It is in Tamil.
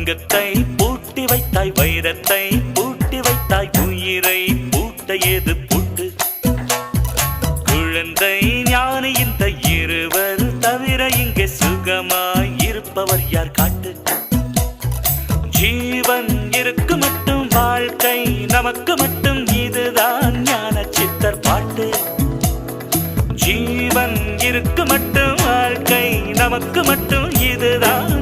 தங்கத்தை பூட்டி வைத்தாய், வைரத்தை பூட்டி வைத்தாய், உயிரை பூட்ட ஏது பூட்டு? குழந்தை ஞானி இந்த இருவர் தவிர இங்கே சுகமாய் இருப்பவர் யார் காட்டு? ஜீவன் இருக்கு மட்டும் வாழ்க்கை நமக்கு மட்டும், இதுதான் ஞான சித்தர் பாட்டு. ஜீவன் இருக்கு மட்டும் வாழ்க்கை நமக்கு மட்டும், இதுதான்